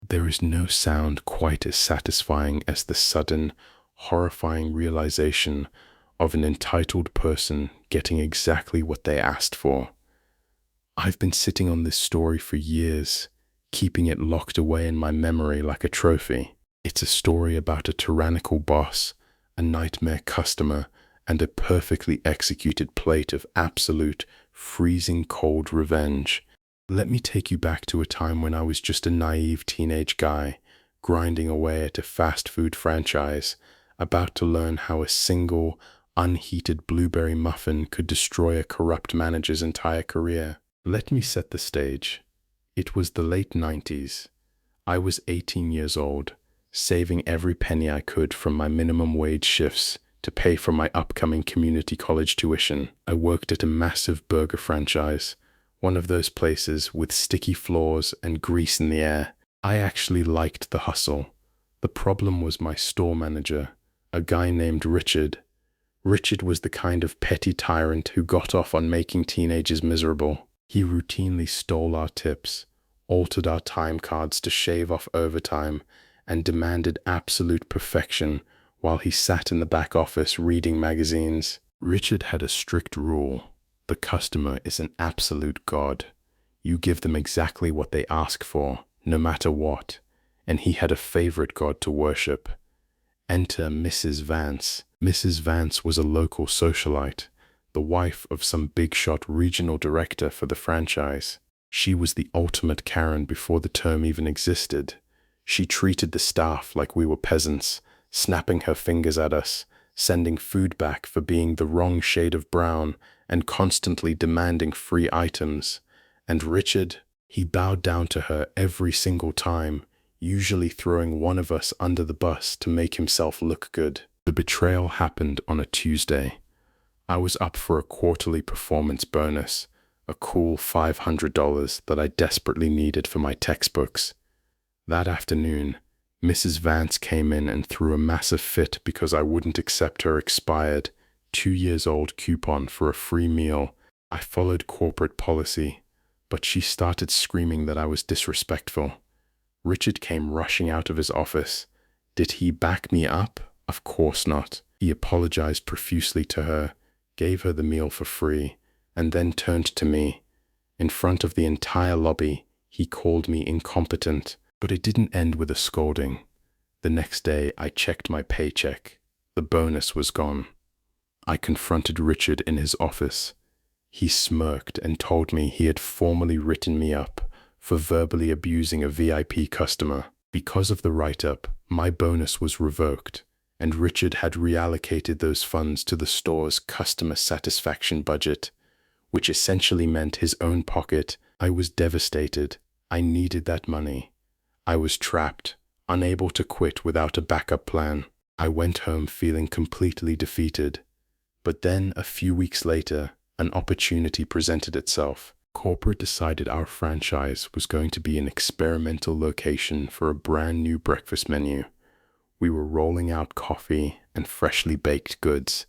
There is no sound quite as satisfying as the sudden, horrifying realization of an entitled person getting exactly what they asked for. I've been sitting on this story for years, keeping it locked away in my memory like a trophy. It's a story about a tyrannical boss, a nightmare customer, and a perfectly executed plate of absolute, freezing cold revenge. Let me take you back to a time when I was just a naive teenage guy, grinding away at a fast food franchise, about to learn how a single, unheated blueberry muffin could destroy a corrupt manager's entire career. Let me set the stage. It was the late 90s. I was 18 years old, saving every penny I could from my minimum wage shifts to pay for my upcoming community college tuition. I worked at a massive burger franchise, one of those places with sticky floors and grease in the air. I actually liked the hustle. The problem was my store manager, a guy named Richard. Richard was the kind of petty tyrant who got off on making teenagers miserable. He routinely stole our tips, altered our time cards to shave off overtime, and demanded absolute perfection while he sat in the back office reading magazines. Richard had a strict rule. The customer is an absolute god. You give them exactly what they ask for, no matter what. And he had a favorite god to worship. Enter Mrs. Vance. Mrs. Vance was a local socialite, the wife of some big-shot regional director for the franchise. She was the ultimate Karen before the term even existed. She treated the staff like we were peasants, snapping her fingers at us, sending food back for being the wrong shade of brown, and constantly demanding free items. And Richard, he bowed down to her every single time, usually throwing one of us under the bus to make himself look good. The betrayal happened on a Tuesday. I was up for a quarterly performance bonus, a cool $500 that I desperately needed for my textbooks. That afternoon, Mrs. Vance came in and threw a massive fit because I wouldn't accept her expired, 2-year-old coupon for a free meal. I followed corporate policy, but she started screaming that I was disrespectful. Richard came rushing out of his office. Did he back me up? Of course not. He apologized profusely to her, gave her the meal for free, and then turned to me. In front of the entire lobby, he called me incompetent, but it didn't end with a scolding. The next day, I checked my paycheck. The bonus was gone. I confronted Richard in his office. He smirked and told me he had formally written me up for verbally abusing a VIP customer. Because of the write-up, my bonus was revoked, and Richard had reallocated those funds to the store's customer satisfaction budget, which essentially meant his own pocket. I was devastated. I needed that money. I was trapped, unable to quit without a backup plan. I went home feeling completely defeated. But then, a few weeks later, an opportunity presented itself. Corporate decided our franchise was going to be an experimental location for a brand new breakfast menu. We were rolling out coffee and freshly baked goods.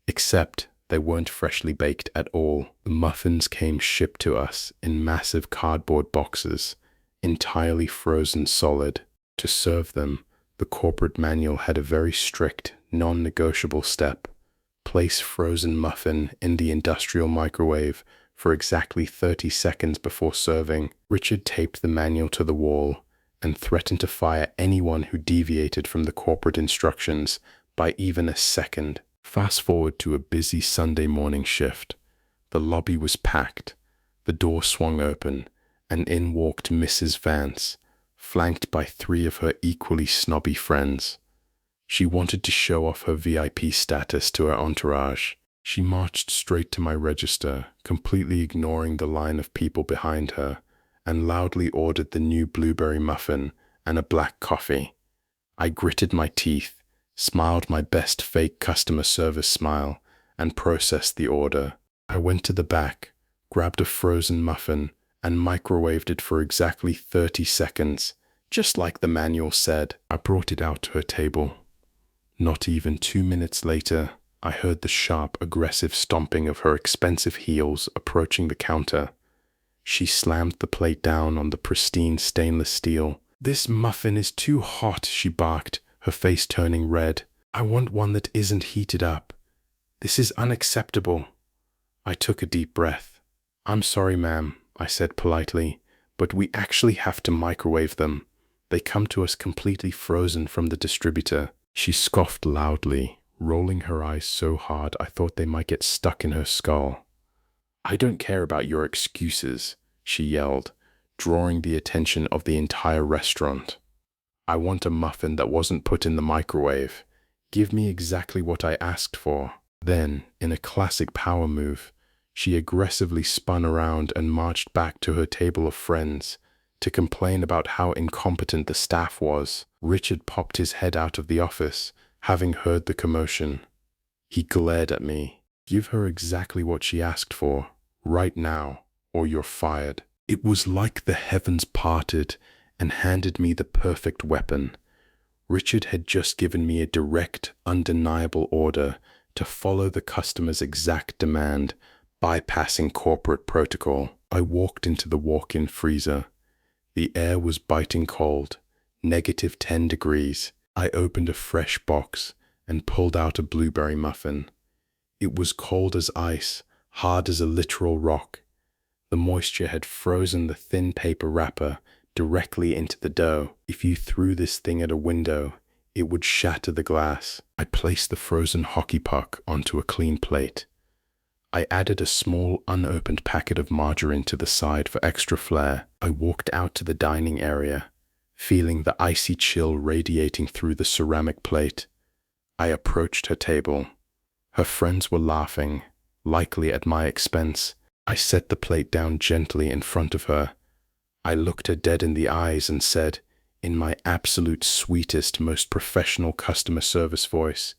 Except they weren't freshly baked at all. The muffins came shipped to us in massive cardboard boxes, entirely frozen solid. To serve them, the corporate manual had a very strict, non-negotiable step. Place frozen muffin in the industrial microwave for exactly 30 seconds before serving. Richard taped the manual to the wall and threatened to fire anyone who deviated from the corporate instructions by even a second. Fast forward to a busy Sunday morning shift. The lobby was packed. The door swung open, and in walked Mrs. Vance, flanked by 3 of her equally snobby friends. She wanted to show off her VIP status to her entourage. She marched straight to my register, completely ignoring the line of people behind her, and loudly ordered the new blueberry muffin and a black coffee. I gritted my teeth, smiled my best fake customer service smile, and processed the order. I went to the back, grabbed a frozen muffin, and microwaved it for exactly 30 seconds, just like the manual said. I brought it out to her table. Not even 2 minutes later, I heard the sharp, aggressive stomping of her expensive heels approaching the counter. She slammed the plate down on the pristine stainless steel, "This muffin is too hot," she barked, her face turning red. "I want one that isn't heated up. This is unacceptable." I took a deep breath. "I'm sorry, ma'am," I said politely, "but we actually have to microwave them. They come to us completely frozen from the distributor." She scoffed loudly, rolling her eyes so hard I thought they might get stuck in her skull. "I don't care about your excuses," she yelled, drawing the attention of the entire restaurant. "I want a muffin that wasn't put in the microwave. Give me exactly what I asked for." Then, in a classic power move, she aggressively spun around and marched back to her table of friends to complain about how incompetent the staff was. Richard popped his head out of the office, having heard the commotion. He glared at me. "Give her exactly what she asked for, right now, or you're fired." It was like the heavens parted and handed me the perfect weapon. Richard had just given me a direct, undeniable order to follow the customer's exact demand, bypassing corporate protocol. I walked into the walk-in freezer. The air was biting cold, -10 degrees. I opened a fresh box and pulled out a blueberry muffin. It was cold as ice, hard as a literal rock. The moisture had frozen the thin paper wrapper directly into the dough. If you threw this thing at a window, it would shatter the glass. I placed the frozen hockey puck onto a clean plate. I added a small, unopened packet of margarine to the side for extra flair. I walked out to the dining area, feeling the icy chill radiating through the ceramic plate. I approached her table. Her friends were laughing, likely at my expense. I set the plate down gently in front of her. I looked her dead in the eyes and said, in my absolute sweetest, most professional customer service voice,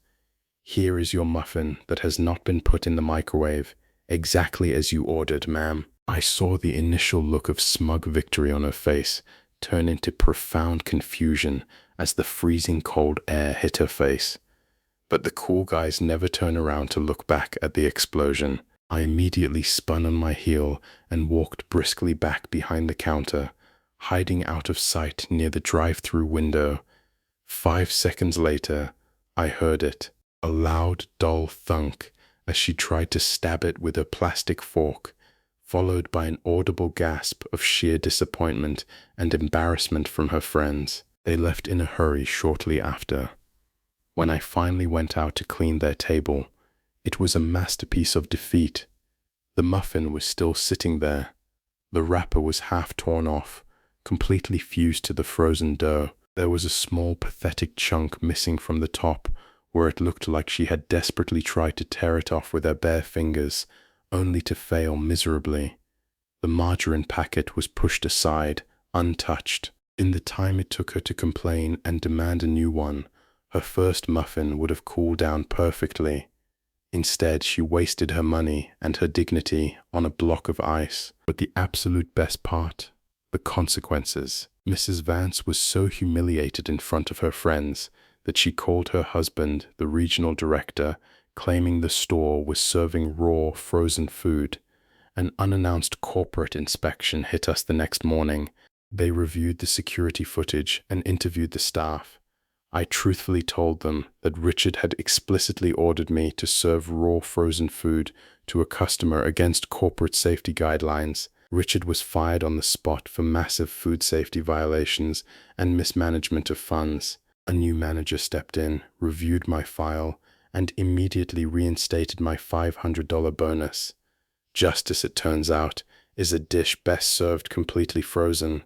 "Here is your muffin that has not been put in the microwave, exactly as you ordered, ma'am." I saw the initial look of smug victory on her face turn into profound confusion as the freezing cold air hit her face. But the cool guys never turn around to look back at the explosion. I immediately spun on my heel and walked briskly back behind the counter, hiding out of sight near the drive-through window. 5 seconds later, I heard it, a loud, dull thunk as she tried to stab it with a plastic fork, followed by an audible gasp of sheer disappointment and embarrassment from her friends. They left in a hurry shortly after. When I finally went out to clean their table, it was a masterpiece of defeat. The muffin was still sitting there. The wrapper was half torn off, completely fused to the frozen dough. There was a small, pathetic chunk missing from the top, where it looked like she had desperately tried to tear it off with her bare fingers, only to fail miserably. The margarine packet was pushed aside, untouched. In the time it took her to complain and demand a new one, her first muffin would have cooled down perfectly. Instead, she wasted her money and her dignity on a block of ice. But the absolute best part, the consequences. Mrs. Vance was so humiliated in front of her friends that she called her husband, the regional director, claiming the store was serving raw, frozen food. An unannounced corporate inspection hit us the next morning. They reviewed the security footage and interviewed the staff. I truthfully told them that Richard had explicitly ordered me to serve raw frozen food to a customer against corporate safety guidelines. Richard was fired on the spot for massive food safety violations and mismanagement of funds. A new manager stepped in, reviewed my file, and immediately reinstated my $500 bonus. Justice, it turns out, is a dish best served completely frozen.